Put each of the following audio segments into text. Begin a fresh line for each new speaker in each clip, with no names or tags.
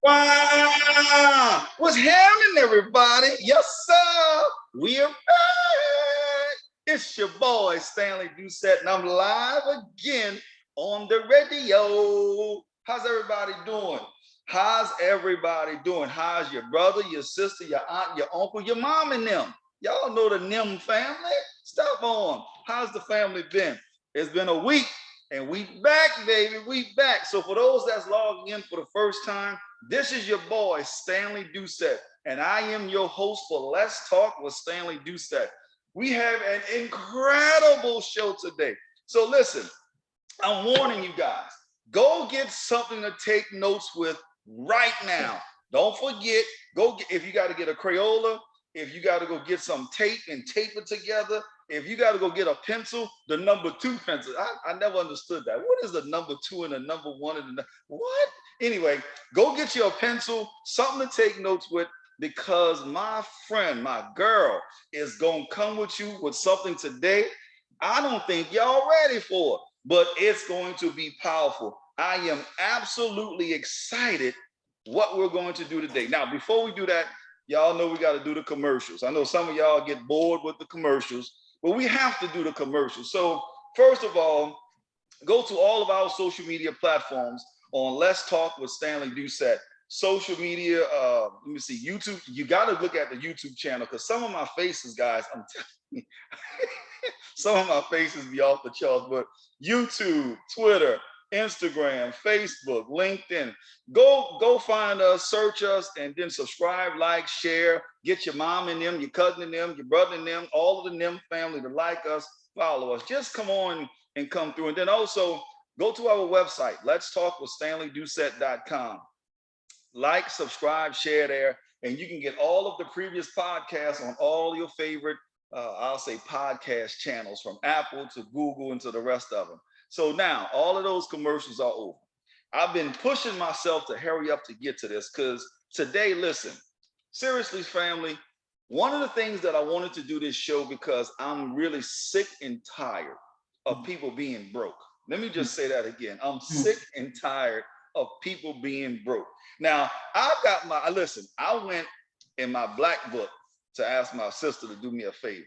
Wow! What's happening, everybody? Yes, sir. We are back. It's your boy Stanley Doucette, and I'm live again on the radio. How's everybody doing? How's everybody doing? How's your brother, your sister, your aunt, your uncle, your mom, and them? Y'all know the Nim family. Stop on. How's the family been? It's been a week, and we back, baby. We back. So for those that's logging in for the first time, this is your boy, Stanley Doucette, and I am your host for Let's Talk with Stanley Doucette. We have an incredible show today. So listen, I'm warning you guys, go get something to take notes with right now. Don't forget, if you got to get a Crayola, if you got to go get some tape and tape it together, if you got to go get a pencil, the number 2 pencil. I never understood that. What is the number 2 and the number 1 and what? Anyway, go get you a pencil, something to take notes with, because my friend, my girl, is going to come with you with something today. I don't think y'all ready for it, but it's going to be powerful. I am absolutely excited what we're going to do today. Now, before we do that, y'all know we got to do the commercials. I know some of y'all get bored with the commercials, but we have to do the commercials. So first of all, go to all of our social media platforms on Let's Talk with Stanley Doucette. Social media, let me see, YouTube. You got to look at the YouTube channel because some of my faces, guys, I'm telling you, some of my faces be off the charts, but YouTube, Twitter, Instagram, Facebook, LinkedIn. Go find us, search us, and then subscribe, like, share. Get your mom and them, your cousin and them, your brother and them, all of the them family to like us, follow us. Just come on and come through. And then also go to our website, let's talk with StanleyDoucette.com. Like, subscribe, share there, and you can get all of the previous podcasts on all your favorite, I'll say, podcast channels, from Apple to Google and to the rest of them. So now all of those commercials are over. I've been pushing myself to hurry up to get to this because today, listen, seriously, family, one of the things that I wanted to do this show because I'm really sick and tired of people being broke. Let me just say that again. I'm sick and tired of people being broke. Now, I went in my black book to ask my sister to do me a favor.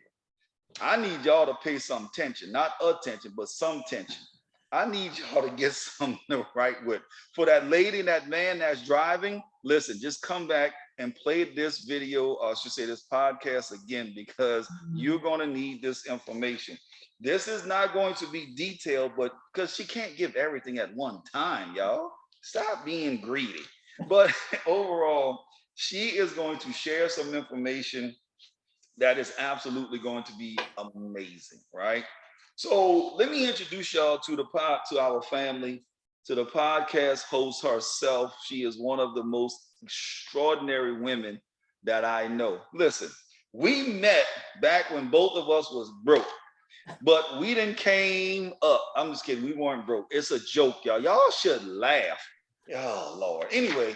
I need y'all to pay some attention, not attention, but some attention. I need y'all to get something to write with. For that lady and that man that's driving, listen, just come back and play this video, or I should say this podcast again, because you're going to need this information. This is not going to be detailed, but because she can't give everything at one time, y'all. Stop being greedy. But overall, she is going to share some information that is absolutely going to be amazing, right? So let me introduce y'all to our family, to the podcast host herself. She is one of the most extraordinary women that I know. Listen, we met back when both of us was broke, but we didn't came up. I'm just kidding. We weren't broke. It's a joke, y'all. Y'all should laugh. Oh Lord. Anyway,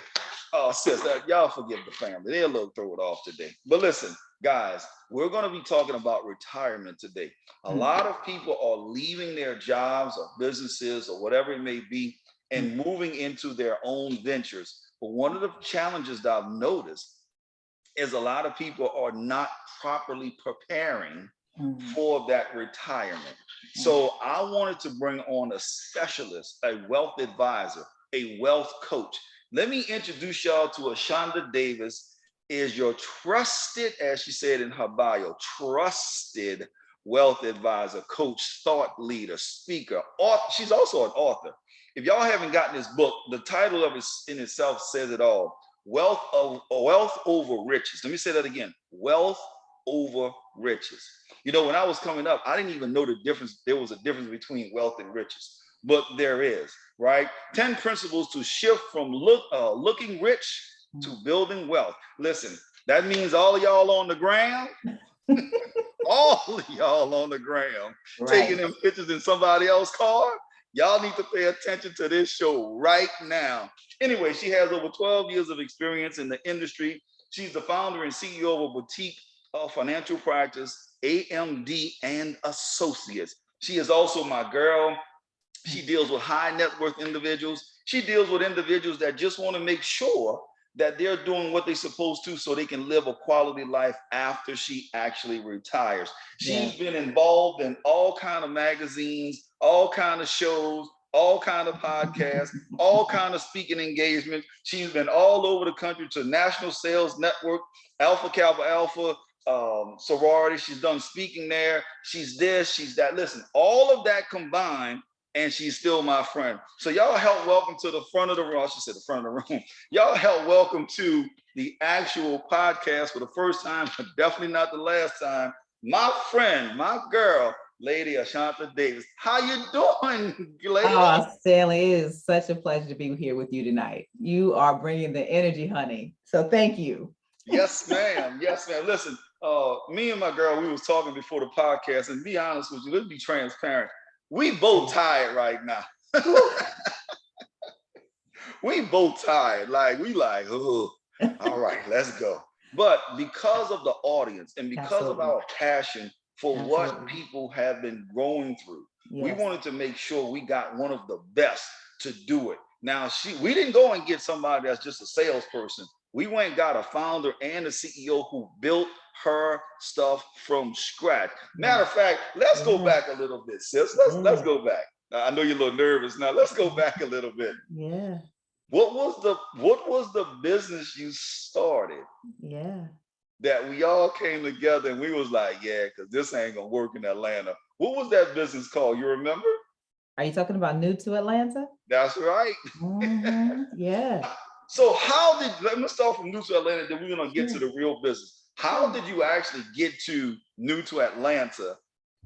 sis, y'all forgive the family. They'll look throw it off today. But listen, guys, we're going to be talking about retirement today. A lot of people are leaving their jobs or businesses or whatever it may be and moving into their own ventures. But one of the challenges that I've noticed is a lot of people are not properly preparing for that retirement. So I wanted to bring on a specialist, a wealth advisor, a wealth coach. Let me introduce y'all to Ashonda Davis, is your trusted, as she said in her bio, trusted wealth advisor, coach, thought leader, speaker, author. She's also an author. If y'all haven't gotten this book, the title of it in itself says it all. Wealth over riches. Let me say that again. Wealth over riches. You know, when I was coming up, I didn't even know the difference. There was a difference between wealth and riches, but there is, right? 10 principles to shift from looking rich to building wealth. Listen, that means all of y'all on the ground, all of y'all on the ground, taking them pictures in somebody else's car. Y'all need to pay attention to this show right now. Anyway, she has over 12 years of experience in the industry. She's the founder and CEO of a boutique financial practice, AMD and Associates. She is also my girl. She deals with high net worth individuals. She deals with individuals that just want to make sure that they're doing what they're supposed to so they can live a quality life after she actually retires. She's been involved in all kind of magazines, all kind of shows, all kind of podcasts, all kind of speaking engagements. She's been all over the country to National Sales Network, Alpha Kappa Alpha, sorority. She's done speaking there. She's this, she's that. Listen, all of that combined, and she's still my friend. So y'all help welcome to the front of the room. I should say the front of the room. Y'all help welcome to the actual podcast for the first time, but definitely not the last time. My friend, my girl, Lady Ashanta Davis. How you doing, lady?
Oh, Stanley, it is such a pleasure to be here with you tonight. You are bringing the energy, honey. So thank you.
Yes, ma'am. Yes, ma'am. Listen, me and my girl, we was talking before the podcast, and be honest with you, let's be transparent. We both tired right now. We both tired. Oh, all right, let's go. But because of the audience and because of our passion for what people have been going through, we wanted to make sure we got one of the best to do it. Now, we didn't go and get somebody that's just a salesperson. We went and got a founder and a CEO who built her stuff from scratch. Matter of fact, let's go back a little bit, sis. Let's go back. I know you're a little nervous now. Let's go back a little bit.
Yeah.
What was the business you started?
Yeah.
That we all came together and we was like, yeah, because this ain't gonna work in Atlanta. What was that business called? You remember?
Are you talking about New to Atlanta?
That's right.
Yeah.
So let me start from New to Atlanta, then we're gonna get to the real business. How did you actually get to New to Atlanta?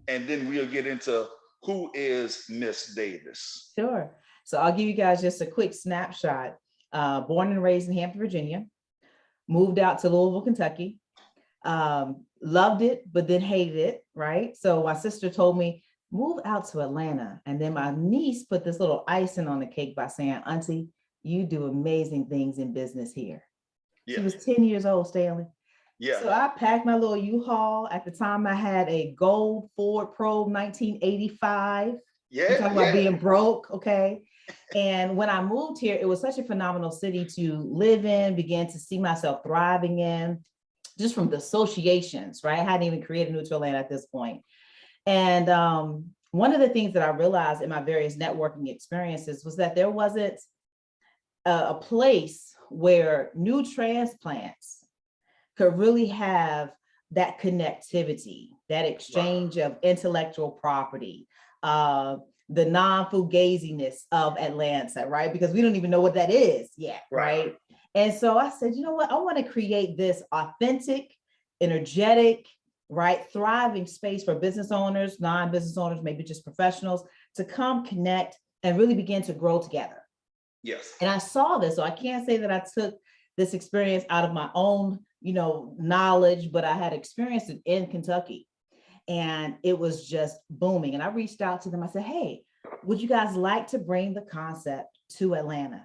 And then we'll get into who is Miss Davis.
Sure. So I'll give you guys just a quick snapshot. Born and raised in Hampton, Virginia, moved out to Louisville, Kentucky. Loved it, but then hated it, right? So my sister told me, move out to Atlanta. And then my niece put this little icing on the cake by saying, Auntie, you do amazing things in business here. Yeah. She was 10 years old, Stanley. Yeah. So I packed my little U-Haul. At the time, I had a gold Ford Probe 1985. Yeah. I'm talking about being broke, okay? And when I moved here, it was such a phenomenal city to live in, began to see myself thriving in, just from the associations, right? I hadn't even created New to Atlanta at this point. And one of the things that I realized in my various networking experiences was that there wasn't a place where new transplants could really have that connectivity, that exchange of intellectual property, the non-fugaziness of Atlanta, right? Because we don't even know what that is yet, right? And so I said, you know what? I want to create this authentic, energetic, right, thriving space for business owners, non-business owners, maybe just professionals, to come connect and really begin to grow together. Yes. And I saw this, so I can't say that I took this experience out of my own, knowledge, but I had experienced it in Kentucky, and it was just booming. And I reached out to them. I said, hey, would you guys like to bring the concept to Atlanta?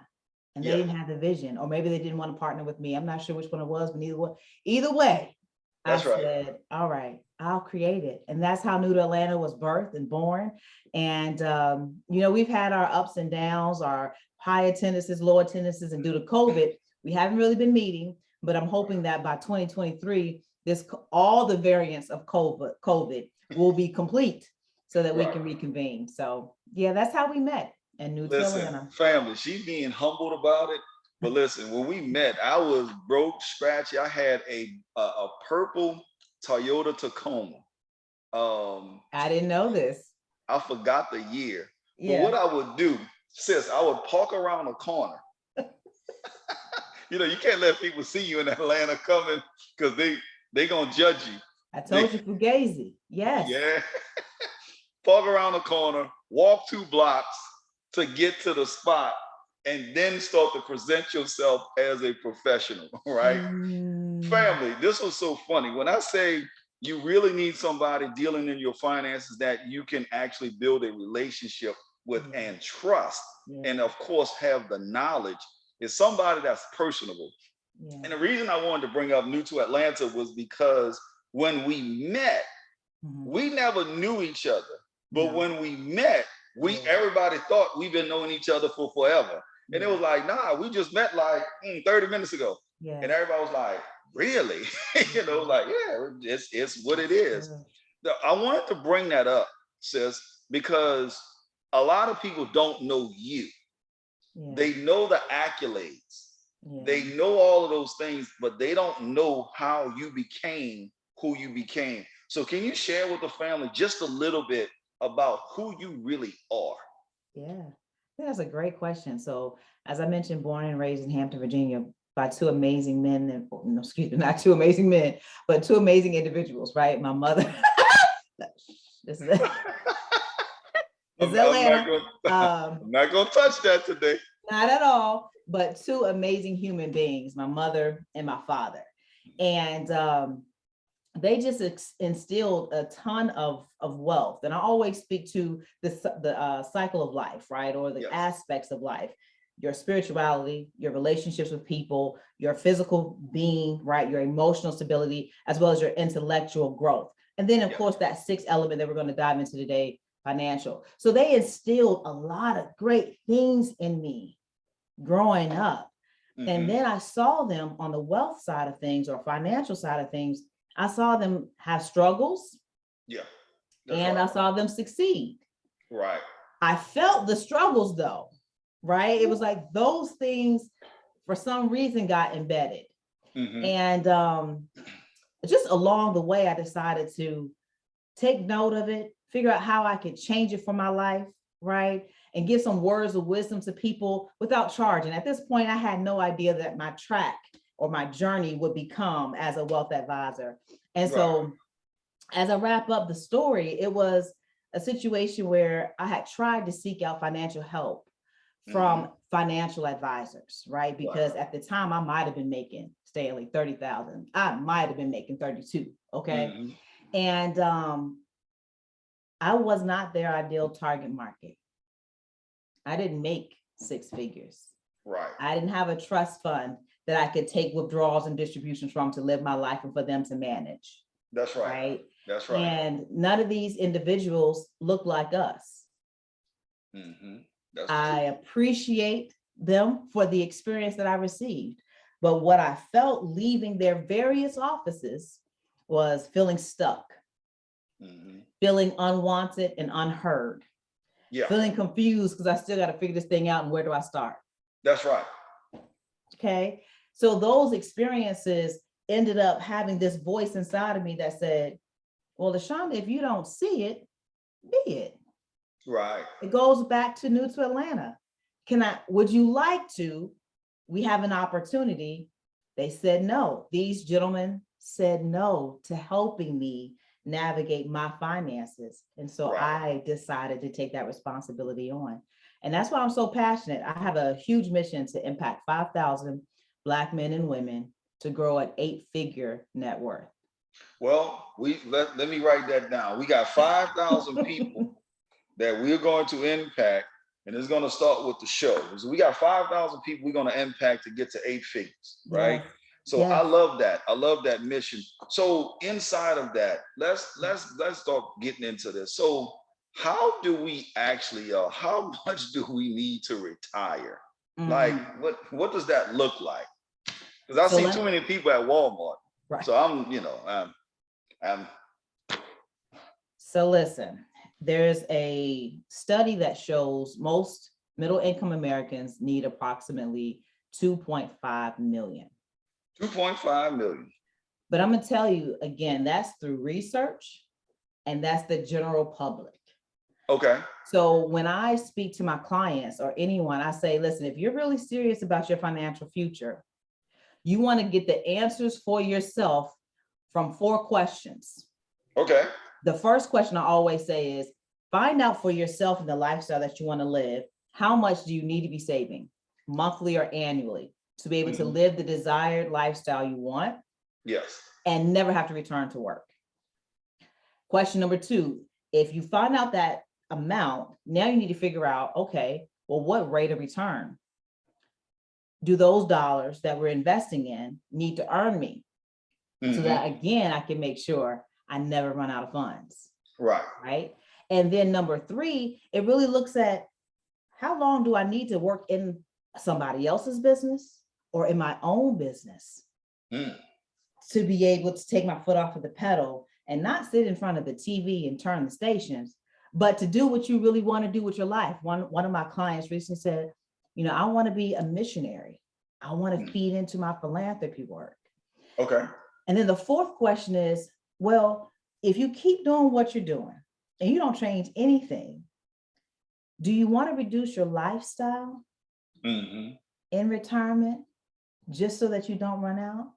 And they didn't have the vision, or maybe they didn't want to partner with me. I'm not sure which one it was, but either way, I said, all right, I'll create it. And that's how New to Atlanta was birthed and born. And, we've had our ups and downs, our high attendances, low attendances, and due to COVID, we haven't really been meeting, but I'm hoping that by 2023, all the variants of COVID will be complete so that we can reconvene. So yeah, that's how we met. And New to Atlanta.
Family, she's being humbled about it. But listen, when we met, I was broke, scratchy. I had a purple Toyota Tacoma.
I didn't know this.
I forgot the year. Yeah. But what I would do, sis, I would park around a corner. You can't let people see you in Atlanta coming because they gonna judge you.
I told you, Fugazi. Yes.
Yeah. Park around the corner, walk 2 blocks to get to the spot, and then start to present yourself as a professional, right? Family, this was so funny. When I say you really need somebody dealing in your finances that you can actually build a relationship with and trust, and of course have the knowledge, is somebody that's personable. Yeah. And the reason I wanted to bring up New to Atlanta was because when we met, we never knew each other. But when we met, everybody thought we've been knowing each other for forever. And it was like, nah, we just met like 30 minutes ago.
Yeah.
And everybody was like, really? You know, like, yeah, it's what it is. I wanted to bring that up, sis, because a lot of people don't know you.
Yeah.
They know the accolades.
Yeah.
They know all of those things, but they don't know how you became who you became. So can you share with the family just a little bit about who you really are?
Yeah, I think that's a great question. So, as I mentioned, born and raised in Hampton, Virginia, by two amazing men, and no, excuse me, not two amazing men, but two amazing individuals, right? My mother, this is Atlanta.
I'm not gonna touch that today.
Not at all, but two amazing human beings, my mother and my father. And they just instilled a ton of wealth. And I always speak to the cycle of life, right? Or the aspects of life, your spirituality, your relationships with people, your physical being, right? Your emotional stability, as well as your intellectual growth. And then of course, that sixth element that we're going to dive into today, financial. So they instilled a lot of great things in me growing up. And then I saw them on the wealth side of things or financial side of things. I saw them have struggles.
Yeah.
And I saw them succeed.
Right.
I felt the struggles though, right? It was like those things for some reason got embedded. And just along the way, I decided to take note of it, figure out how I could change it for my life, right? And give some words of wisdom to people without charging. At this point, I had no idea that my track or my journey would become as a wealth advisor. And so as I wrap up the story, it was a situation where I had tried to seek out financial help from financial advisors, right? Because at the time I might've been making, Stanley, 30,000. I might've been making 32, okay? And I was not their ideal target market. I didn't make six figures.
Right.
I didn't have a trust fund that I could take withdrawals and distributions from to live my life and for them to manage.
That's right.
Right.
That's right.
And none of these individuals look like us. I appreciate them for the experience that I received. But what I felt leaving their various offices was feeling stuck, feeling unwanted and unheard, feeling confused because I still got to figure this thing out and where do I start?
That's right.
Okay. So those experiences ended up having this voice inside of me that said, well, LaShonda, if you don't see it, be it.
Right.
It goes back to New to Atlanta. Would you like to? We have an opportunity. They said no. These gentlemen said no to helping me navigate my finances. And so I decided to take that responsibility on. And that's why I'm so passionate. I have a huge mission to impact 5,000 Black men and women to grow an 8-figure net worth.
Well, let me write that down. We got 5,000 people that we're going to impact, and it's going to start with the show. So we got 5,000 people we're going to impact to get to 8 figures, right? So I love that. I love that mission. So inside of that, let's start getting into this. So how do we actually, how much do we need to retire? Like, what does that look like? Because I see too many people at Walmart. Right. So
So listen, there's a study that shows most middle income Americans need approximately 2.5 million.
2.5 million.
But I'm gonna tell you again, that's through research and that's the general public.
Okay.
So when I speak to my clients or anyone, I say, listen, if you're really serious about your financial future, you want to get the answers for yourself from 4 questions.
Okay.
The first question I always say is find out for yourself in the lifestyle that you want to live, how much do you need to be saving monthly or annually to be able to live the desired lifestyle you want?
Yes.
And never have to return to work. Question number 2, if you find out that amount, now you need to figure out, okay, well, what rate of return do those dollars that we're investing in need to earn me? So that again, I can make sure I never run out of funds.
Right.
Right. And then number 3, it really looks at how long do I need to work in somebody else's business or in my own business,
Mm.
to be able to take my foot off of the pedal and not sit in front of the TV and turn the stations, but to do what you really want to do with your life. One of my clients recently said, you know, I want to be a missionary. I want to feed into my philanthropy work.
Okay.
And then the fourth question is, well, if you keep doing what you're doing and you don't change anything, do you want to reduce your lifestyle in retirement just so that you don't run out?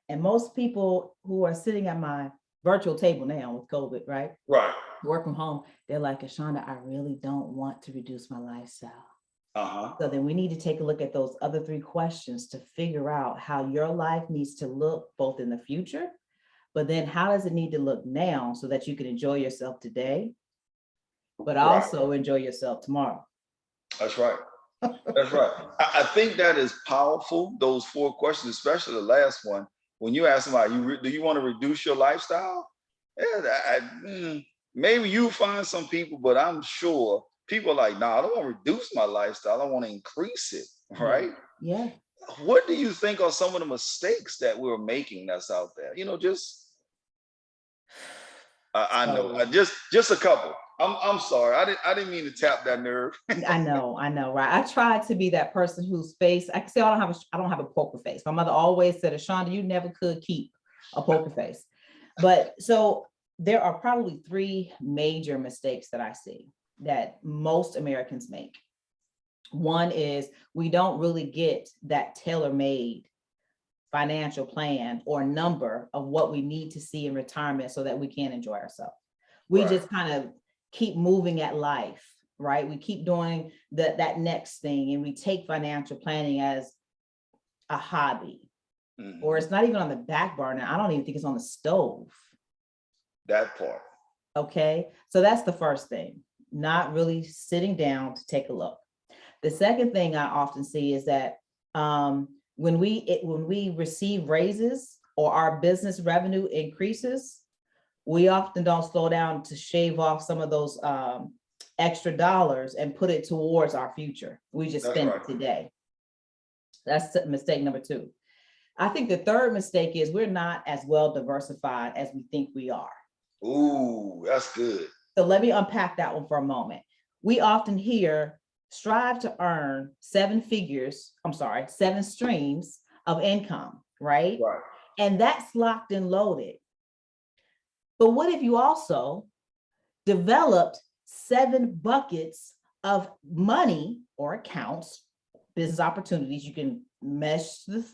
And most people who are sitting at my virtual table now with COVID, right?
Right.
Work from home, they're like, Ashonda, I really don't want to reduce my lifestyle. So then we need to take a look at those other three questions to figure out how your life needs to look both in the future, but then how does it need to look now so that you can enjoy yourself today, but also enjoy yourself tomorrow.
That's right. That's right. I think that is powerful, those four questions, especially the last one. When you ask somebody, do you want to reduce your lifestyle? Yeah, maybe you find some people, but I'm sure people are like, nah, I don't want to reduce my lifestyle. I want to increase it, right?
Yeah.
What do you think are some of the mistakes that we're making that's out there? You know, just, I know, just a couple. I'm sorry. I didn't mean to tap that nerve.
I know, right? I tried to be that person whose face, I can say I don't have a poker face. My mother always said, Ashonda, you never could keep a poker face. But so there are probably three major mistakes that I see that most Americans make. One is we don't really get that tailor-made financial plan or number of what we need to see in retirement so that we can enjoy ourselves. We just kind of keep moving at life, right? We keep doing that next thing, and we take financial planning as a hobby, or it's not even on the back burner. I don't even think it's on the stove.
That part.
Okay, so that's the first thing, not really sitting down to take a look. The second thing I often see is that when we receive raises or our business revenue increases, we often don't slow down to shave off some of those extra dollars and put it towards our future. We just spend it today. That's mistake number two. I think the third mistake is we're not as well diversified as we think we are.
Ooh, that's good.
So let me unpack that one for a moment. We often hear strive to earn seven streams of income, right?
Right.
And that's locked and loaded. But what if you also developed 7 buckets of money or accounts, business opportunities? You can mesh the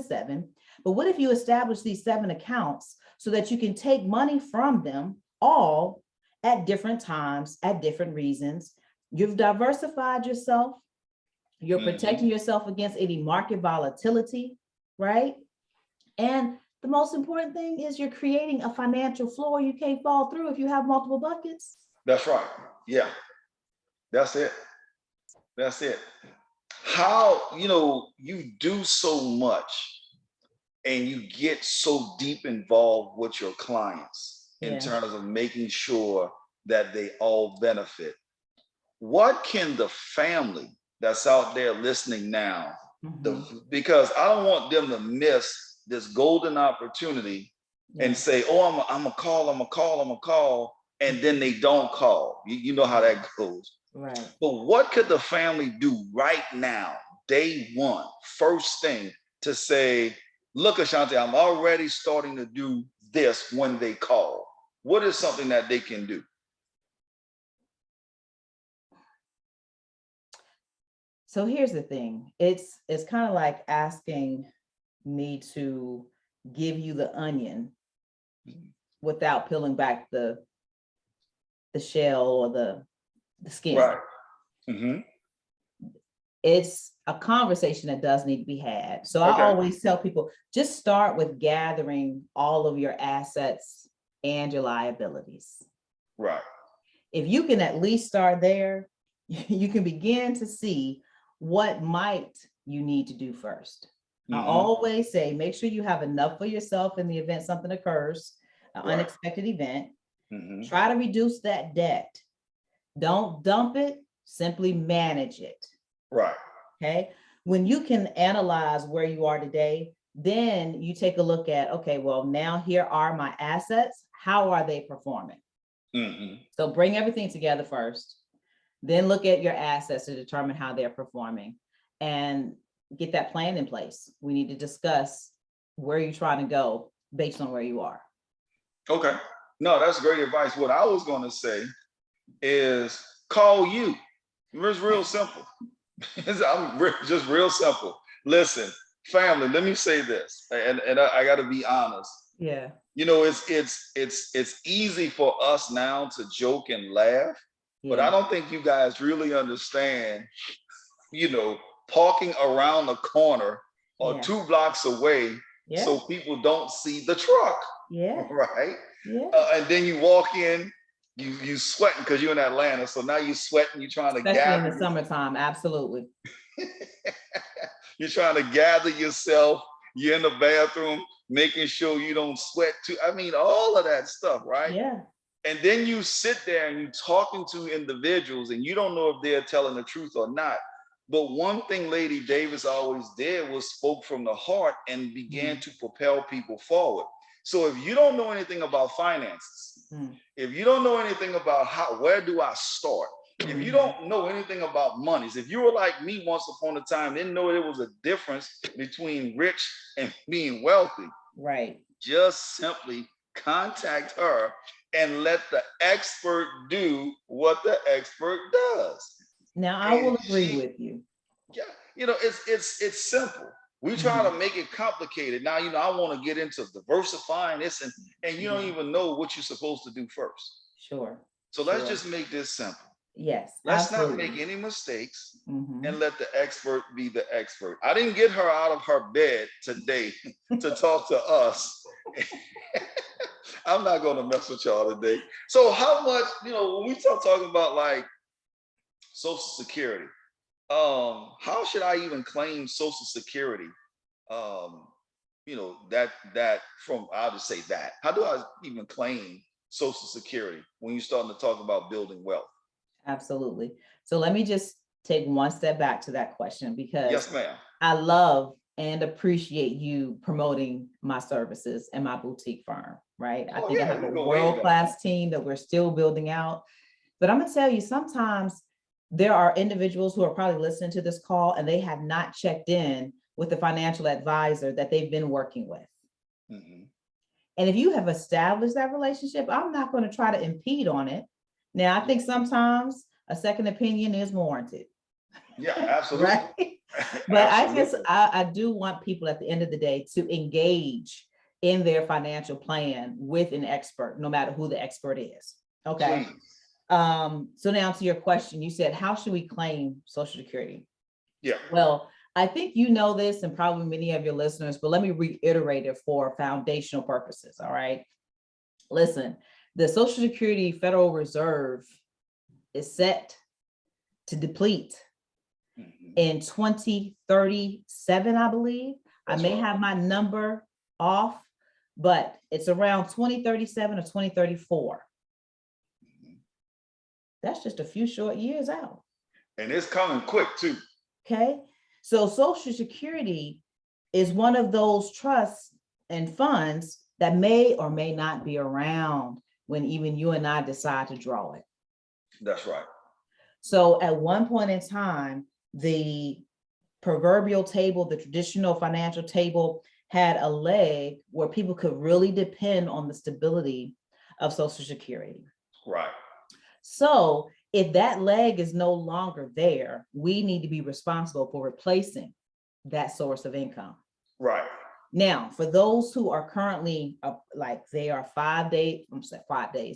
7. But what if you establish these 7 accounts so that you can take money from them all at different times, at different reasons? You've diversified yourself. You're protecting yourself against any market volatility, right? And the most important thing is you're creating a financial floor you can't fall through if you have multiple buckets.
That's right. Yeah. That's it. That's it. How, you do so much and you get so deep involved with your clients in terms of making sure that they all benefit. What can the family that's out there listening now, because I don't want them to miss this golden opportunity and say, oh, I'm a call, and then they don't call. You know how that goes.
Right.
But what could the family do right now, day one, first thing, to say, look, Ashanti, I'm already starting to do this when they call? What is something that they can do?
So here's the thing. It's kind of like asking me to give you the onion without peeling back the shell or the skin.
Right.
It's a conversation that does need to be had. So I always tell people, just start with gathering all of your assets and your liabilities.
Right.
If you can at least start there, you can begin to see what might you need to do first. I always say, make sure you have enough for yourself in the event something occurs, an unexpected event. Try to reduce that debt. Don't dump it, simply manage it.
Right.
Okay. When you can analyze where you are today, then you take a look at, okay, well, now here are my assets. How are they performing? So bring everything together first, then look at your assets to determine how they're performing and get that plan in place. We need to discuss where you're trying to go based on where you are.
Okay. No, that's great advice. What I was going to say is call you. It's real simple. Just real simple. Listen, family, let me say this, and I got to be honest.
Yeah.
You know, it's easy for us now to joke and laugh, but I don't think you guys really understand, you know, parking around the corner or 2 blocks away so people don't see the truck.
Yeah.
Right.
Yeah.
And then you walk in, you sweating because you're in Atlanta. So now you're sweating, you're trying to
especially in the summertime. Absolutely.
You're trying to gather yourself. You're in the bathroom, making sure you don't sweat too. I mean, all of that stuff, right?
Yeah.
And then you sit there and you're talking to individuals and you don't know if they're telling the truth or not. But one thing Lady Davis always did was spoke from the heart and began to propel people forward. So if you don't know anything about finances, if you don't know anything about where do I start? If you don't know anything about monies, if you were like me once upon a time, didn't know there was a difference between rich and being wealthy.
Right.
Just simply contact her and let the expert do what the expert does.
Now I will agree with you.
Yeah, you know, it's simple. We try to make it complicated. Now, you know, I want to get into diversifying this and you don't even know what you're supposed to do first.
Sure.
So let's just make this simple.
Yes.
Let's not make any mistakes and let the expert be the expert. I didn't get her out of her bed today to talk to us. I'm not going to mess with y'all today. So how much, you know, when we talking about like Social Security, how should I even claim Social Security? You know, that from, I'll just say that. How do I even claim Social Security when you're starting to talk about building wealth?
Absolutely. So let me just take one step back to that question, because
yes, ma'am.
I love and appreciate you promoting my services and my boutique firm, right? I think I have a world-class team that we're still building out. But I'm gonna tell you, sometimes there are individuals who are probably listening to this call and they have not checked in with the financial advisor that they've been working with. And if you have established that relationship, I'm not going to try to impede on it. Now, I think sometimes a second opinion is warranted.
Yeah, absolutely.
Right? But absolutely. I do want people at the end of the day to engage in their financial plan with an expert, no matter who the expert is. Okay. Please. So now to your question, you said, how should we claim Social Security?
Yeah.
Well, I think you know this and probably many of your listeners, but let me reiterate it for foundational purposes. All right. Listen, the Social Security Federal Reserve is set to deplete in 2037, I believe. That's I may have my number off, but it's around 2037 or 2034. That's just a few short years out.
And it's coming quick too.
Okay. So Social Security is one of those trusts and funds that may or may not be around when even you and I decide to draw it.
That's right.
So at one point in time, the proverbial table, the traditional financial table, had a leg where people could really depend on the stability of Social Security.
Right.
So if that leg is no longer there, we need to be responsible for replacing that source of income.
Right.
Now, for those who are currently like they are 5 days,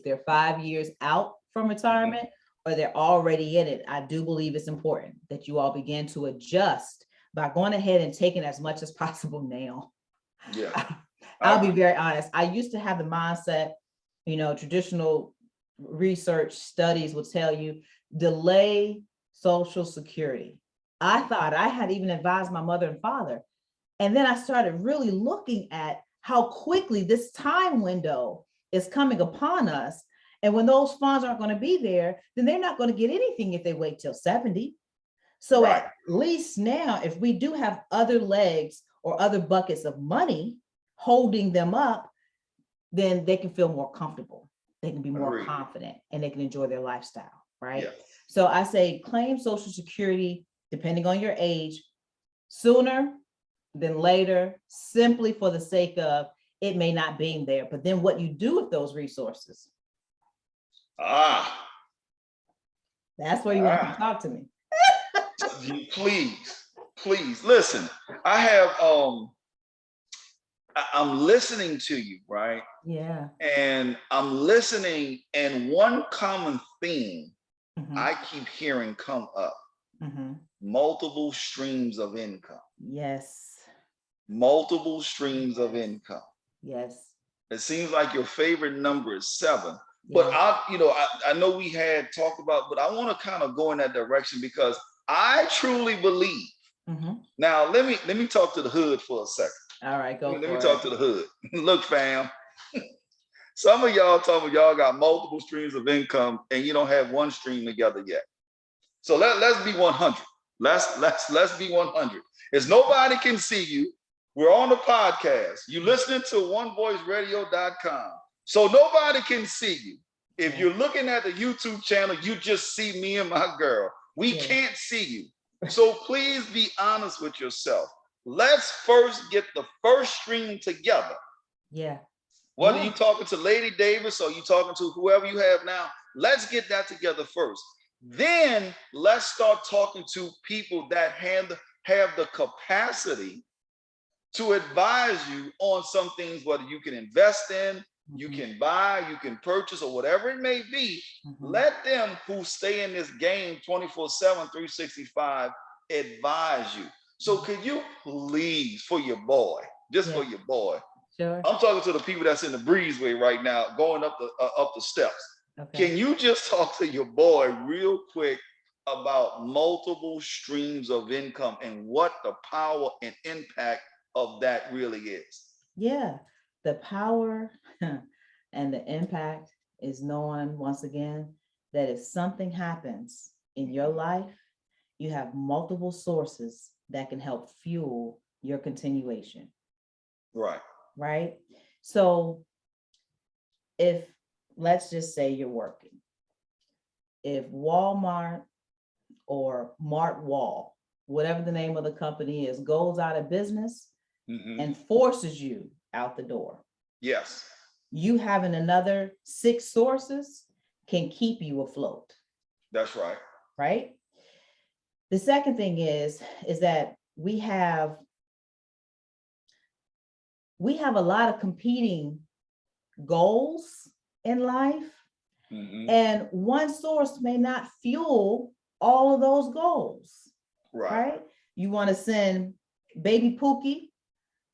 they're 5 years out from retirement, or they're already in it, I do believe it's important that you all begin to adjust by going ahead and taking as much as possible now.
Yeah.
I'll be very honest. I used to have the mindset, you know, traditional research studies will tell you, delay Social Security. I thought I had even advised my mother and father. And then I started really looking at how quickly this time window is coming upon us. And when those funds aren't going to be there, then they're not going to get anything if they wait till 70. So
Right.
at least now, if we do have other legs or other buckets of money holding them up, then they can feel more comfortable. They can be more
Agreed.
confident and they can enjoy their lifestyle, right?
Yeah.
So I say claim Social Security, depending on your age, sooner than later, simply for the sake of it may not being there. But then what you do with those resources,
Ah,
that's where you want to talk to me.
please listen. I have I'm listening to you, right?
Yeah.
And I'm listening, and one common theme
Mhm.
I keep hearing come up:
Mhm.
multiple streams of income.
Yes.
Multiple streams of income.
Yes.
It seems like your favorite number is 7. But
Yes.
I know we had talked about, but I want to kind of go in that direction because I truly believe.
Mhm.
Now, let me talk to the hood for a second.
All right, go
Let me
for
talk
it.
to the hood. Look, fam, some of y'all talking y'all got multiple streams of income and you don't have one stream together yet. So let's be 100. Let's be 100. As nobody can see you, we're on the podcast. You listening to onevoiceradio.com. So nobody can see you. If
Yeah.
you're looking at the YouTube channel, you just see me and my girl. We
Yeah.
can't see you. So please be honest with yourself. Let's first get the first stream together.
Yeah.
Whether
Yeah.
you talking to Lady Davis or you talking to whoever you have now, let's get that together first. Then let's start talking to people that have the capacity to advise you on some things, whether you can invest in, you
Mhm.
can buy, you can purchase, or whatever it may be.
Mhm.
Let them who stay in this game 24/7, 365 advise you. So could you please, for your boy, just
Yeah.
for your boy,
Sure.
I'm talking to the people that's in the breezeway right now, going up the steps.
Okay.
Can you just talk to your boy real quick about multiple streams of income and what the power and impact of that really is?
Yeah. The power and the impact is knowing, once again, that if something happens in your life, you have multiple sources that can help fuel your continuation,
Right.
right? So if, let's just say you're working, if Walmart or Mart Wall, whatever the name of the company is, goes out of business
Mhm.
and forces you out the door,
Yes.
you having another 6 sources can keep you afloat,
That's right.
right? The second thing is that we have a lot of competing goals in life,
Mhm.
and one source may not fuel all of those goals,
Right.
right? You want to send baby Pookie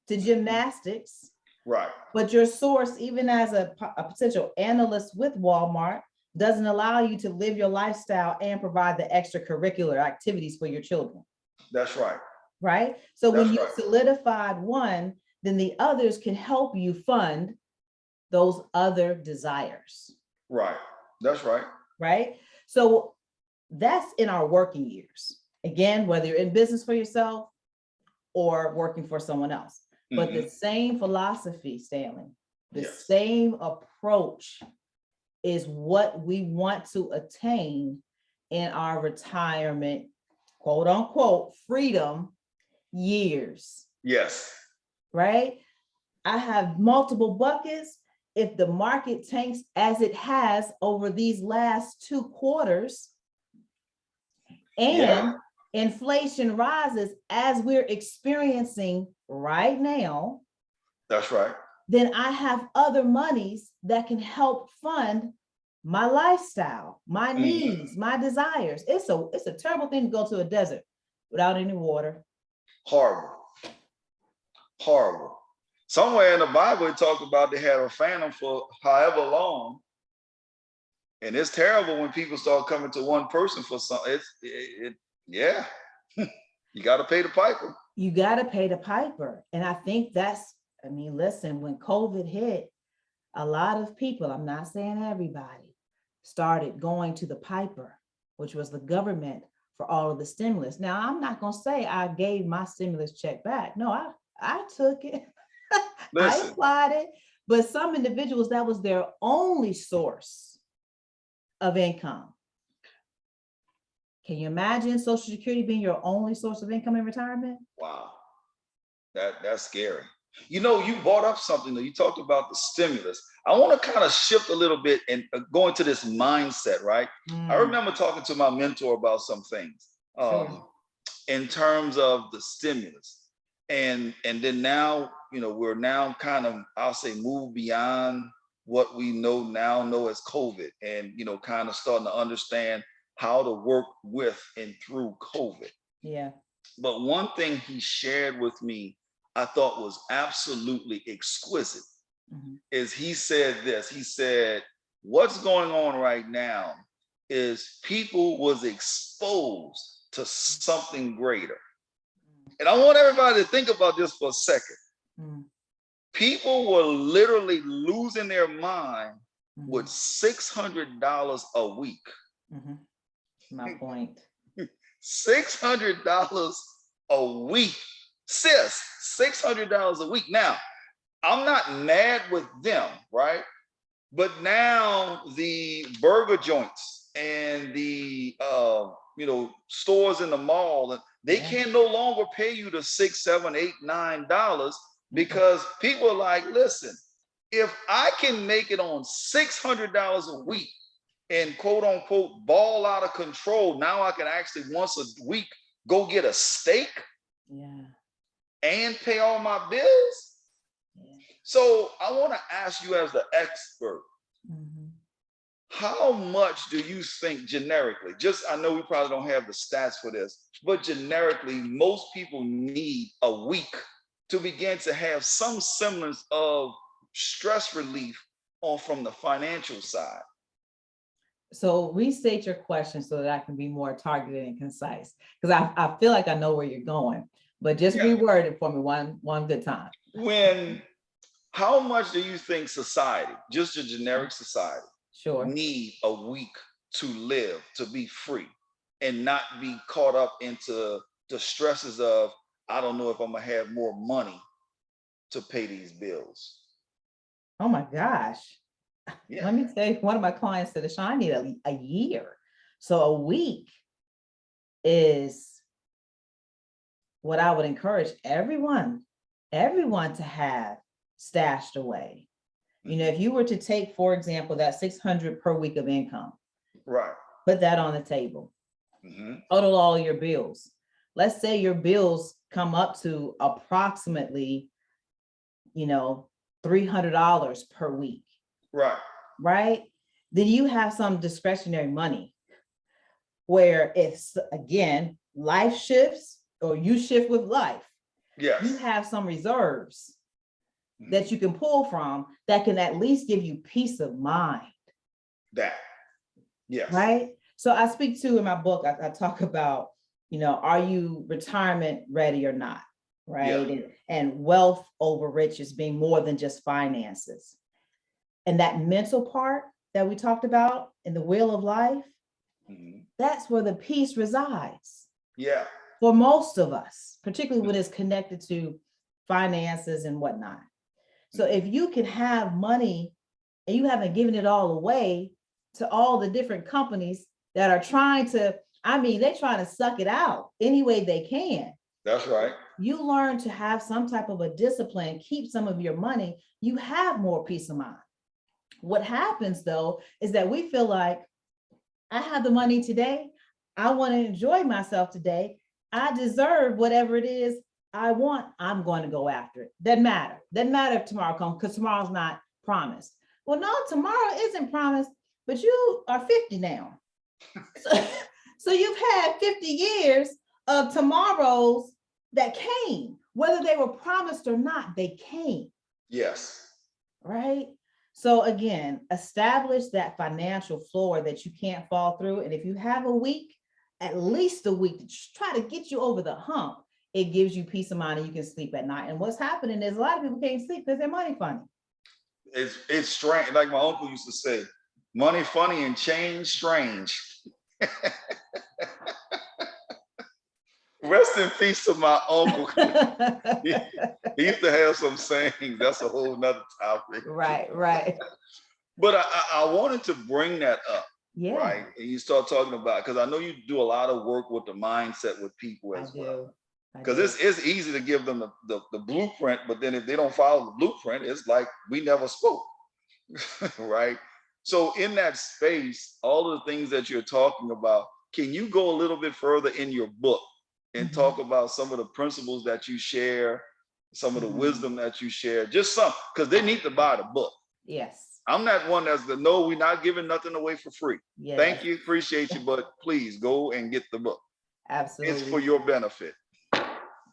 to gymnastics,
Right.
but your source, even as a potential analyst with Walmart, doesn't allow you to live your lifestyle and provide the extracurricular activities for your children.
That's right.
Right? So
That's
when you
right.
solidified one, then the others can help you fund those other desires.
Right. That's right.
Right? So that's in our working years. Again, whether you're in business for yourself or working for someone else. But the same philosophy, Stanley, the
Yes.
same approach is what we want to attain in our retirement, quote unquote, freedom years.
Yes.
Right? I have multiple buckets. If the market tanks as it has over these last 2 quarters, and
Yeah.
inflation rises as we're experiencing right now,
That's right.
then I have other monies that can help fund my lifestyle, my needs, my desires. It's a terrible thing to go to a desert without any water.
Horrible. Horrible. Somewhere in the Bible, it talked about they had a famine for however long. And it's terrible when people start coming to one person for something. Yeah. You got to pay the piper.
You got to pay the piper. And I think listen, when COVID hit, a lot of people, I'm not saying everybody, started going to the piper, which was the government, for all of the stimulus. Now, I'm not going to say I gave my stimulus check back. No, I took it. I
Listen,
applied it. But some individuals, that was their only source of income. Can you imagine Social Security being your only source of income in retirement?
wow, that's scary. You know, you brought up something that you talked about the stimulus. I want to kind of shift a little bit and go into this mindset, right? I remember talking to my mentor about some things
Sure.
in terms of the stimulus. And then now, you know, we're now kind of, I'll say, move beyond what we know as COVID, and, you know, kind of starting to understand how to work with and through COVID.
Yeah.
But one thing he shared with me I thought was absolutely exquisite is he said this. He said, what's going on right now is people was exposed to something greater. And I want everybody to think about this for a second. People were literally losing their mind with $600 a week.
My point.
$600 a week. Sis, $600 a week. Now, I'm not mad with them, right? But now the burger joints and the stores in the mall, they can no longer pay you the $6, $7, $8, $9 because people are like, listen, if I can make it on $600 a week and quote unquote ball out of control, now I can actually once a week go get a steak and pay all my bills. So I want to ask you as the expert, how much do you think generically, just I know we probably don't have the stats for this, but generically, most people need a week to begin to have some semblance of stress relief from the financial side?
So restate your question so that I can be more targeted and concise, because I feel like I know where you're going, but just reword it for me one good time.
How much do you think society, just a generic society, need a week to live, to be free and not be caught up into the stresses of, I don't know if I'm gonna have more money to pay these bills?
Oh my gosh. Let me tell you, one of my clients said, I need a year. So a week is what I would encourage everyone to have stashed away. You know, if you were to take, for example, that 600 per week of income, put that on the table, total all your bills. Let's say your bills come up to approximately, $300 per week. Right? Then you have some discretionary money where if, again, life shifts or you shift with life, you have some reserves that you can pull from that can at least give you peace of mind. Right? So I speak to in my book, I talk about, are you retirement ready or not? Right? And wealth over riches being more than just finances. And that mental part that we talked about in the wheel of life, that's where the peace resides. For most of us, particularly when it's connected to finances and whatnot. So if you can have money and you haven't given it all away to all the different companies that are trying to, they're trying to suck it out any way they can.
That's right.
You learn to have some type of a discipline, keep some of your money, you have more peace of mind. What happens though, is that we feel like I have the money today. I want to enjoy myself today. I deserve whatever it is I want. I'm going to go after it. Doesn't matter. Doesn't matter if tomorrow comes, because tomorrow's not promised. Well, no, tomorrow isn't promised, but you are 50 now. So you've had 50 years of tomorrows that came, whether they were promised or not, they came. Right? So again, establish that financial floor that you can't fall through. And if you have a week, at least a week to try to get you over the hump, it gives you peace of mind and you can sleep at night. And what's happening is a lot of people can't sleep because their money funny.
It's strange. Like my uncle used to say, money funny and change strange. Rest in peace to my uncle. he, he used to have some sayings. That's a whole nother topic.
Right.
But I wanted to bring that up,
Yeah,
right? And you start talking about, because I know you do a lot of work with the mindset with people
I
as well.
do.
Because it's easy to give them the blueprint, but then if they don't follow the blueprint, it's like we never spoke, right? So in that space, all of the things that you're talking about, can you go a little bit further in your book and talk about some of the principles that you share, some of the wisdom that you share, just some, because they need to buy the book.
Yes.
I'm not one that's the no, we're not giving nothing away for free.
Yes.
Thank you, appreciate you, but please go and get the book.
Absolutely.
It's for your benefit.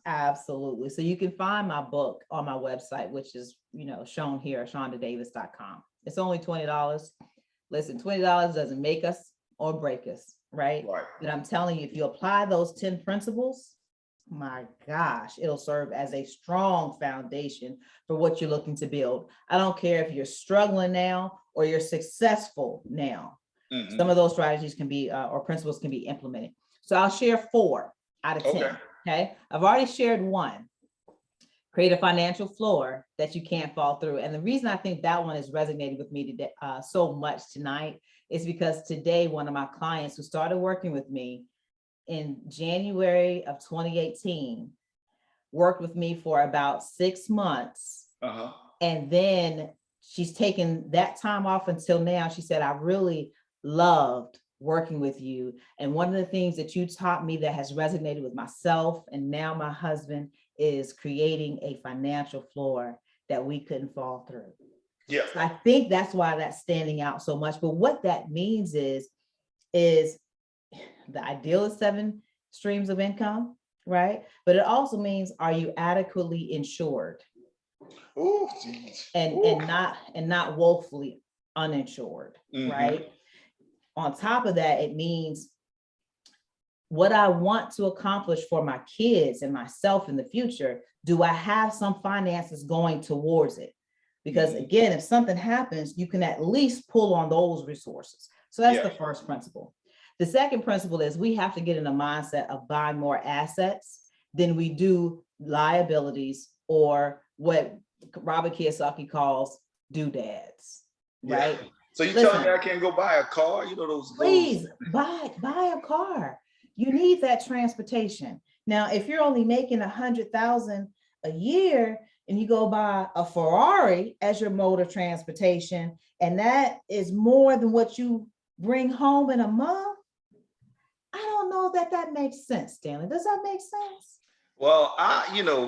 Absolutely. So you can find my book on my website, which is, shown here, shondadavis.com. It's only $20. Listen, $20 doesn't make us or break us, right?
Right.
But I'm telling you, if you apply those 10 principles, my gosh, it'll serve as a strong foundation for what you're looking to build. I don't care if you're struggling now or you're successful now. Some of those strategies can be, or principles can be implemented. So I'll share 4 out of 10. Okay. I've already shared 1. Create a financial floor that you can't fall through. And the reason I think that one is resonating with me today, so much tonight, is because today, one of my clients who started working with me in January of 2018 worked with me for about 6 months. And then she's taken that time off until now. She said, I really loved working with you. And one of the things that you taught me that has resonated with myself and now my husband is creating a financial floor that we couldn't fall through.
Yeah.
So I think that's why that's standing out so much. But what that means is the ideal is 7 streams of income, right? But it also means, are you adequately insured?
Oh, geez.
And not woefully uninsured, right? On top of that, it means what I want to accomplish for my kids and myself in the future, do I have some finances going towards it? Because again, if something happens, you can at least pull on those resources. So that's the first principle. The second principle is we have to get in a mindset of buying more assets than we do liabilities, or what Robert Kiyosaki calls doodads, right?
So you telling me I can't go buy a car? Those.
Please buy a car. You need that transportation. Now, if you're only making $100,000 a year and you go buy a Ferrari as your mode of transportation, and that is more than what you bring home in a month, I don't know that makes sense, Stanley. Does that make sense?
Well,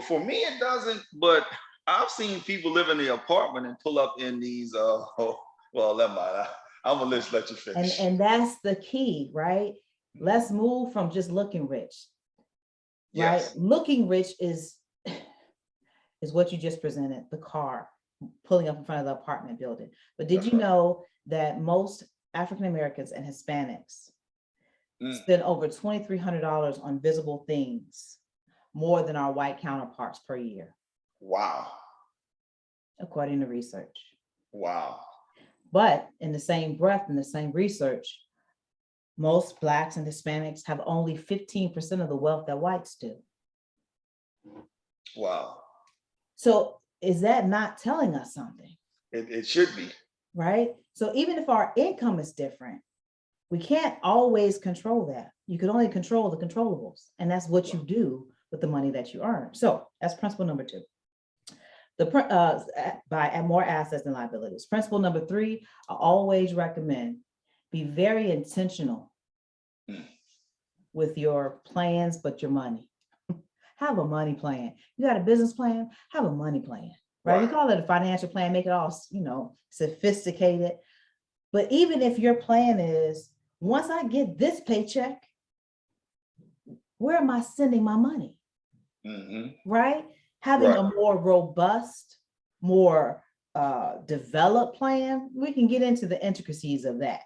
for me it doesn't, but I've seen people live in the apartment and pull up in these. Well, never mind. I'm gonna let you finish.
And that's the key, right? Let's move from just looking rich, right? Looking rich is what you just presented, the car pulling up in front of the apartment building. But did you know that most African Americans and Hispanics spend over $2,300 on visible things, more than our white counterparts per year?
Wow.
According to research.
Wow.
But in the same breath, in the same research, most Blacks and Hispanics have only 15% of the wealth that whites do.
Wow.
So is that not telling us something?
It should be.
Right? So even if our income is different, we can't always control that. You can only control the controllables. And that's what you do with the money that you earn. So that's principle number 2. Buy more assets and liabilities. Principle number 3, I always recommend be very intentional with your plans, but your money. Have a money plan. You got a business plan, have a money plan, right? We call it a financial plan, make it all, sophisticated. But even if your plan is, once I get this paycheck, where am I sending my money? Right? Having a more robust, more developed plan, we can get into the intricacies of that.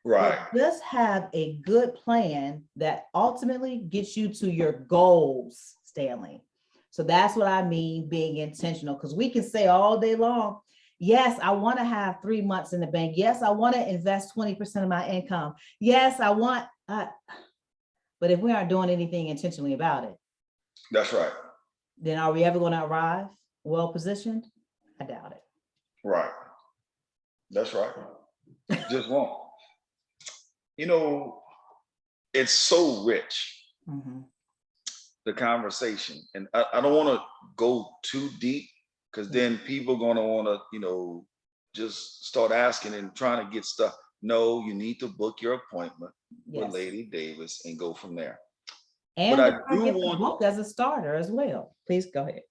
Right.
But just have a good plan that ultimately gets you to your goals, Stanley. So that's what I mean being intentional, because we can say all day long, yes, I want to have 3 months in the bank. Yes, I want to invest 20% of my income. Yes, I want, but if we aren't doing anything intentionally about it,
That's right.
Then are we ever going to arrive well positioned? I doubt it.
Right. That's right. Just won't. You know, it's so rich,
Mhm.
the conversation. And I don't want to go too deep because
Yeah.
then people are going to want to, just start asking and trying to get stuff. No, you need to book your appointment with
Yes.
Lady Davis and go from there. But
And
I
before I
do
get the
want,
book as a starter as well. Please go ahead.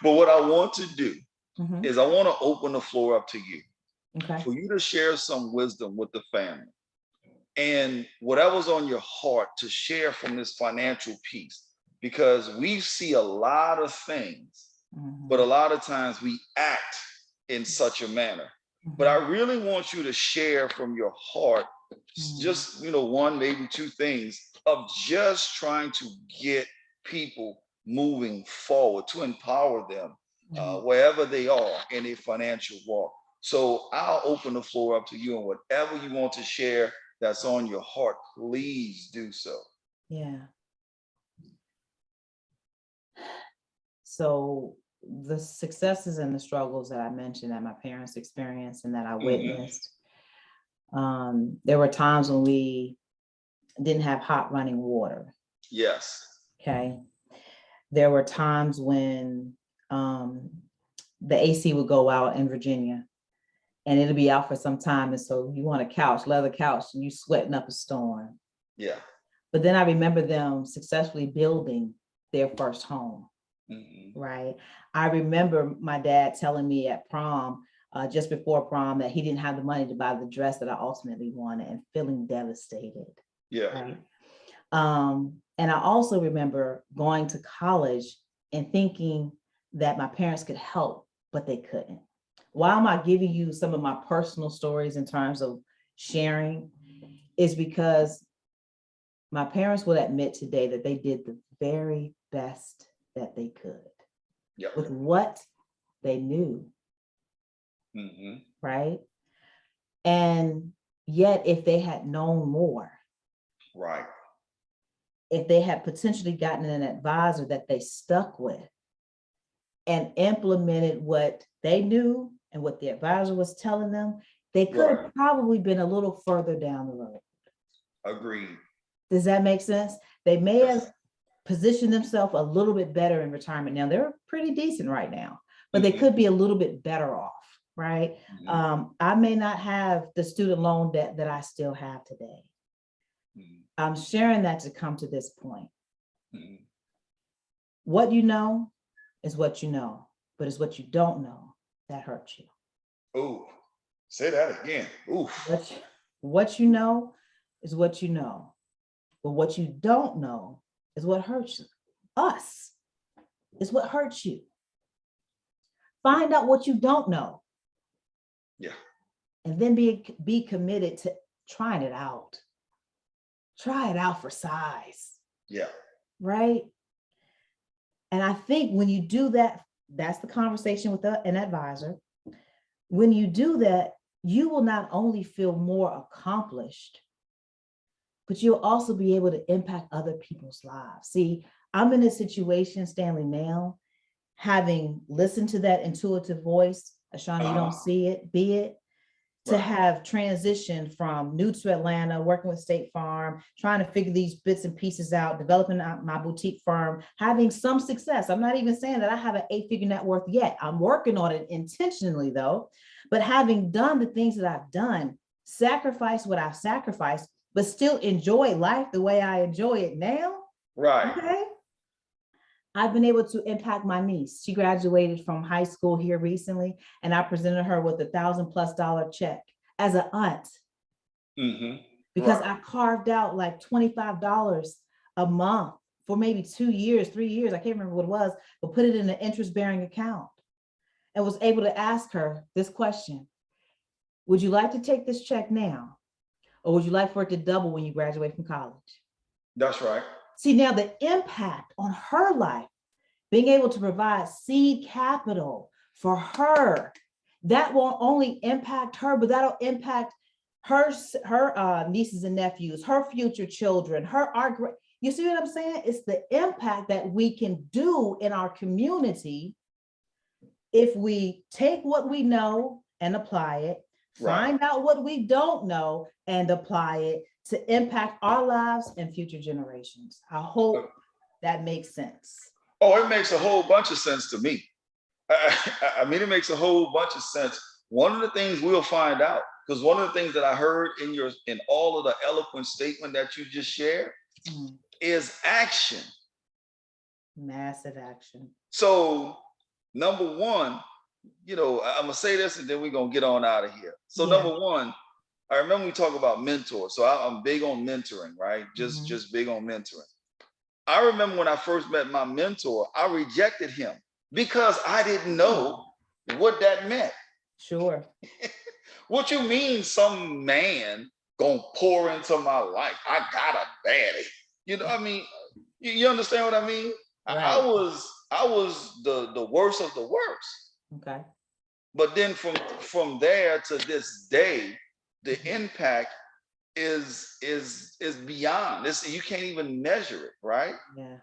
but what I want to do
Mhm.
is I want to open the floor up to you
Okay.
for you to share some wisdom with the family and whatever's on your heart to share from this financial piece, because we see a lot of things, but a
Mhm.
lot of times we act in such a manner. But
Mhm.
I really want you to share from your heart,
Mhm.
just one, maybe two things of just trying to get people moving forward to empower them
Mhm.
wherever they are in a financial walk. So I'll open the floor up to you, and whatever you want to share that's on your heart, please do so.
Yeah. So the successes and the struggles that I mentioned that my parents experienced and that I
Mhm.
witnessed, there were times when we didn't have hot running water.
Yes.
Okay. There were times when the AC would go out in Virginia and it'll be out for some time. And so you want a couch, leather couch, and you sweating up a storm.
Yeah.
But then I remember them successfully building their first home.
Mhm.
Right. I remember my dad telling me at prom, just before prom, that he didn't have the money to buy the dress that I ultimately wanted and feeling devastated.
Yeah.
Right. And I also remember going to college and thinking that my parents could help, but they couldn't. Why am I giving you some of my personal stories in terms of sharing? Is because my parents would admit today that they did the very best that they could
Yep.
with what they knew,
Mhm.
right? And yet, if they had known more,
Right.
if they had potentially gotten an advisor that they stuck with and implemented what they knew and what the advisor was telling them, they could
Right.
have probably been a little further down the road.
Agreed.
Does that make sense? They may
Yes.
have positioned themselves a little bit better in retirement. Now they're pretty decent right now, but they
Mhm.
could be a little bit better off, right?
Mhm.
I may not have the student loan debt that I still have today.
Mhm.
I'm sharing that to come to this point.
Mhm.
What you know is what you know, but it's what you don't know that hurts you.
Ooh, say that again. Ooh.
What you know is what you know, but what you don't know is what hurts us, is what hurts you. Find out what you don't know
Yeah.
and then be committed to trying it out. Try it out for size,
Yeah.
right? And I think when you do that, that's the conversation with an advisor. When you do that, you will not only feel more accomplished, but you'll also be able to impact other people's lives. See, I'm in a situation, Stanley, now, having listened to that intuitive voice, Ashana, you don't
Uh-huh.
see it, be it, to
Right.
have transitioned from new to Atlanta, working with State Farm, trying to figure these bits and pieces out, developing my boutique firm, having some success. I'm not even saying that I have an 8-figure net worth yet. I'm working on it intentionally though. But having done the things that I've done, sacrifice what I've sacrificed, but still enjoy life the way I enjoy it now.
Right.
Okay. I've been able to impact my niece. She graduated from high school here recently, and I presented her with $1,000+ check as an aunt
Mhm.
because
Right.
I carved out like $25 a month for maybe 2 years, 3 years. I can't remember what it was, but put it in an interest-bearing account and was able to ask her this question: would you like to take this check now, or would you like for it to double when you graduate from college?
That's right.
See, now the impact on her life, being able to provide seed capital for her, that won't only impact her, but that'll impact her nieces and nephews, her future children, her our You see what I'm saying? It's the impact that we can do in our community if we take what we know and apply it,
Right.
find out what we don't know and apply it to impact our lives and future generations. I hope that makes sense.
Oh, it makes a whole bunch of sense to me. I mean, it makes a whole bunch of sense. One of the things we'll find out, because one of the things that I heard in all of the eloquent statement that you just shared is action.
Massive action.
So, number one, I'm gonna say this and then we're gonna get on out of here. So,
Yeah.
number one, I remember we talk about mentors. So I'm big on mentoring, right? Just big on mentoring. I remember when I first met my mentor, I rejected him because I didn't know what that meant.
Sure.
What you mean some man gonna pour into my life? I got a baddie. I mean, you understand what I mean?
Right.
I was the worst of the worst.
Okay.
But then from there to this day, the impact is beyond this. You can't even measure it, right?
Yeah.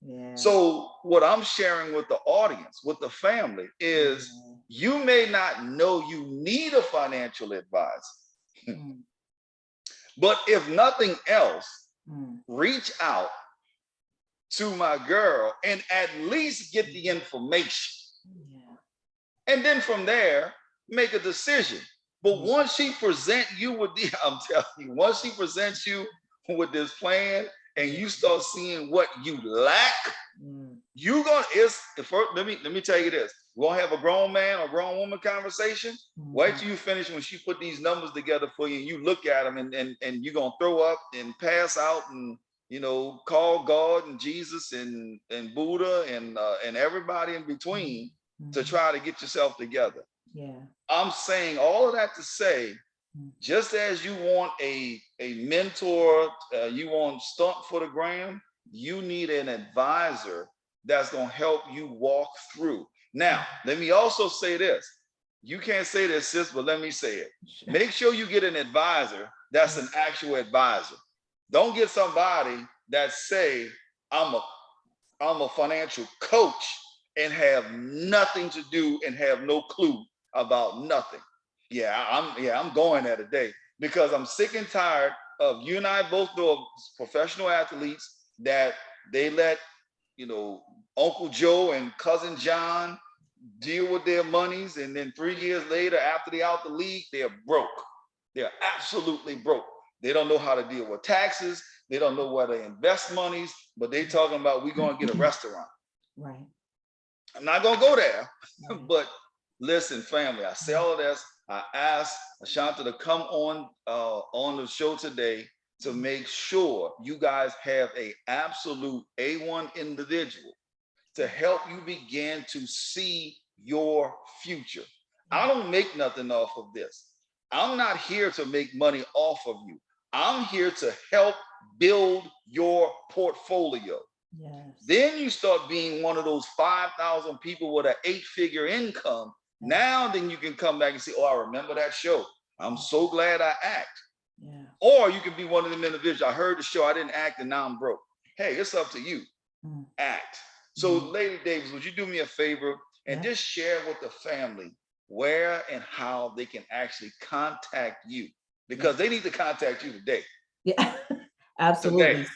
Yeah.
So what I'm sharing with the audience, with the family, is you may not know you need a financial advisor, but if nothing else, reach out to my girl and at least get the information. Yeah. And then from there, make a decision. But once she presents you with I'm telling you, once she presents you with this plan and you start seeing what you lack, you gonna let me tell you this. We're gonna have a grown man or grown woman conversation. Wait till you finish when she put these numbers together for you and you look at them and you're gonna throw up and pass out and call God and Jesus and Buddha and everybody in between to try to get yourself together. Yeah. I'm saying all of that to say, just as you want a mentor, you want stunt for the gram, you need an advisor that's going to help you walk through. Now, let me also say this. You can't say this, sis, but let me say it. Make sure you get an advisor that's an actual advisor. Don't get somebody that say, I'm a financial coach and have nothing to do and have no clue about nothing. I'm going there today because I'm sick and tired of you and I both know of professional athletes that they let Uncle Joe and Cousin John deal with their monies, and then 3 years later, after they're out the league, they're broke. They're absolutely broke. They don't know how to deal with taxes. They don't know where to invest monies, but they talking about we going to get a restaurant. Right. I'm not going to go there, but listen, family, I say all of this. I asked Ashanta to come on the show today to make sure you guys have a absolute A1 individual to help you begin to see your future. I don't make nothing off of this. I'm not here to make money off of you. I'm here to help build your portfolio. Yes. Then you start being one of those 5,000 people with an 8-figure income. Now then you can come back and say, oh, I remember that show. I'm so glad I act. Yeah. Or you can be one of them individuals. I heard the show, I didn't act, and now I'm broke. Hey, it's up to you. Act. So Lady Davis, would you do me a favor and just share with the family where and how they can actually contact you? Because they need to contact you today.
Yeah, absolutely.
Today.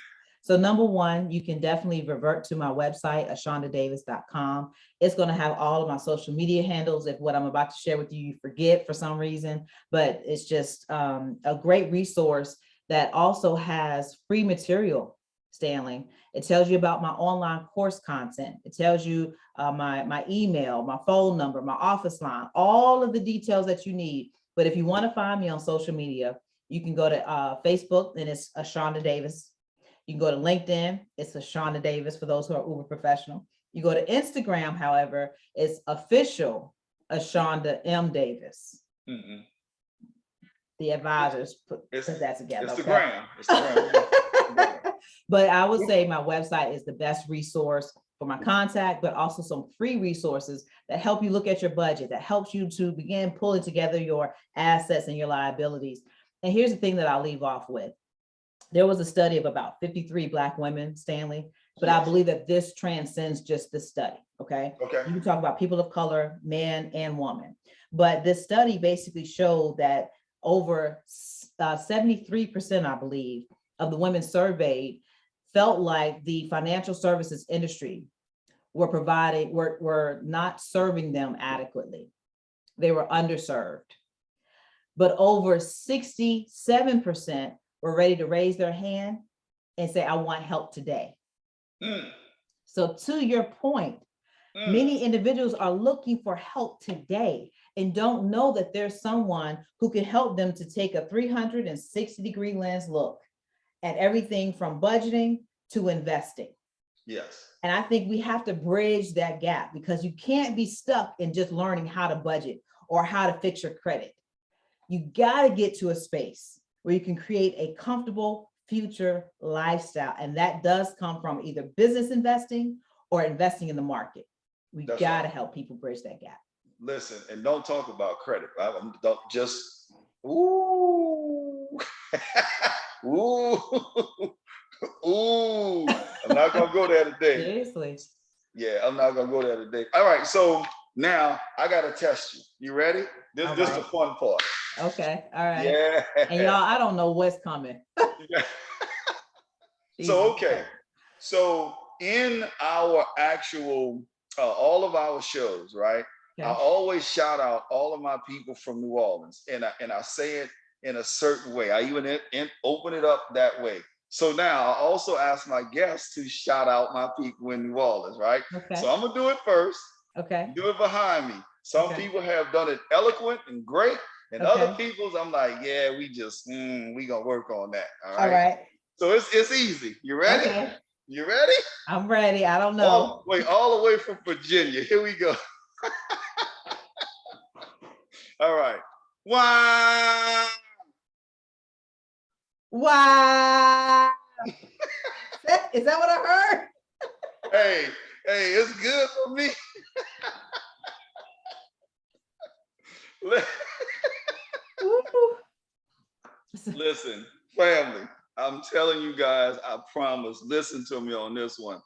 So number one, you can definitely revert to my website, ashondadavis.com. It's going to have all of my social media handles. If what I'm about to share with you, you forget for some reason, but it's just a great resource that also has free material, Stanley. It tells you about my online course content. It tells you my email, my phone number, my office line, all of the details that you need. But if you want to find me on social media, you can go to Facebook, and it's Ashonda Davis. You can go to LinkedIn, it's Ashonda Davis for those who are uber professional. You go to Instagram, however, it's official Ashonda M. Davis. Mm-hmm. The advisors put that together.
It's the gram. It's the gram.
But I would say my website is the best resource for my contact, but also some free resources that help you look at your budget, that helps you to begin pulling together your assets and your liabilities. And here's the thing that I'll leave off with. There was a study of about 53 Black women, Stanley, but I believe that this transcends just the study, okay?
Okay.
You can talk about people of color, man and woman. But this study basically showed that over 73%, I believe, of the women surveyed felt like the financial services industry were not serving them adequately. They were underserved. But over 67% were ready to raise their hand and say, I want help today. So to your point, many individuals are looking for help today and don't know that there's someone who can help them to take a 360-degree lens look at everything from budgeting to investing.
Yes.
And I think we have to bridge that gap, because you can't be stuck in just learning how to budget or how to fix your credit. You got to get to a space where you can create a comfortable future lifestyle. And that does come from either business investing or investing in the market. We got to help people bridge that gap.
Listen, and don't talk about credit. Don't just, ooh, ooh, ooh. I'm not going to go there today.
Seriously.
Yeah, I'm not going to go there today. All right, so now I got to test you. You ready? This is the fun part.
Okay, all right.
Yeah.
And y'all, I don't know what's coming.
So, okay. So in our actual, all of our shows, right? Okay. I always shout out all of my people from New Orleans, and I say it in a certain way. I even open it up that way. So now I also ask my guests to shout out my people in New Orleans, right? Okay. So I'm gonna do it first. Okay. Do it behind me. Some people have done it eloquent and great, and other people's I'm like, yeah, we just we gonna work on that. All right. So it's easy. You ready? Okay. You ready?
I'm ready. I don't know.
All the way from Virginia. Here we go. All right. Wow.
Wow. Is that what I heard?
Hey, it's good for me. Listen, family, I'm telling you guys, I promise, listen to me on this one.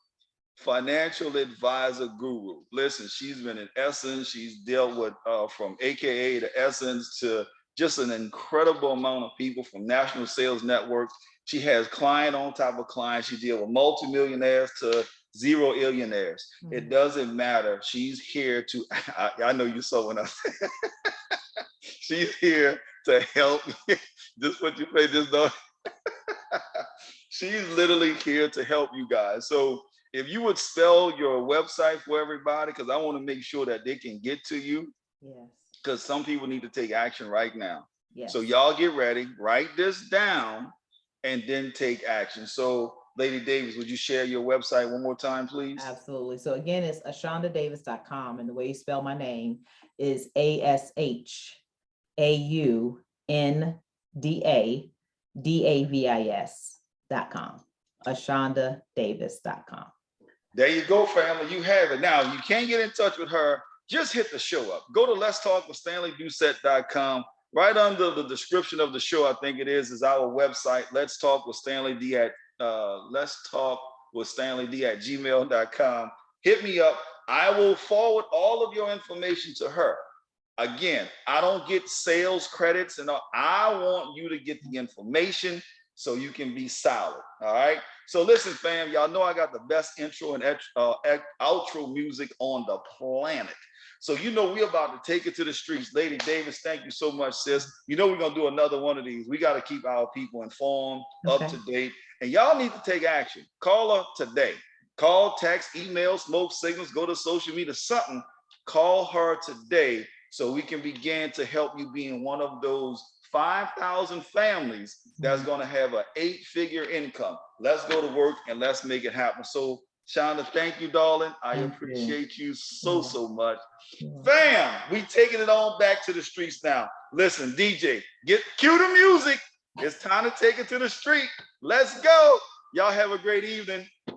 Financial advisor guru. Listen, she's been in Essence. She's dealt with from AKA to Essence to just an incredible amount of people from National Sales Network. She has client on top of client. She deals with multimillionaires to zero illionaires. It doesn't matter. She's here to, I know you saw when I said, she's here to help. Just what you say, just don't. She's literally here to help you guys. So if you would spell your website for everybody, because I want to make sure that they can get to you. Yes. Because some people need to take action right now. Yes. So y'all get ready, write this down, and then take action. So Lady Davis, would you share your website one more time, please?
Absolutely. So again, it's ashondadavis.com, and the way you spell my name is ASHAUNDADAVIS.com. ashondadavis.com.
There you go, family. You have it. Now, you can't get in touch with her. Just hit the show up. Go to letstalkwithstanleydoucette.com. Right under the description of the show, I think it is our website. Let's talk with Stanley D at gmail.com. Hit me up. I will forward all of your information to her. Again, I don't get sales credits, and I want you to get the information so you can be solid. All right. So listen, fam, y'all know I got the best intro and outro music on the planet. So you know we're about to take it to the streets. Lady Davis, thank you so much, sis. You know we're going to do another one of these. We got to keep our people informed, up to date. And y'all need to take action. Call her today. Call, text, email, smoke signals, go to social media, something. Call her today so we can begin to help you be in one of those 5,000 families that's going to have an 8-figure income. Let's go to work and let's make it happen. So Shonda, thank you, darling. I appreciate you so much. Fam, we taking it on back to the streets now. Listen, DJ, cue the music. It's time to take it to the street. Let's go. Y'all have a great evening.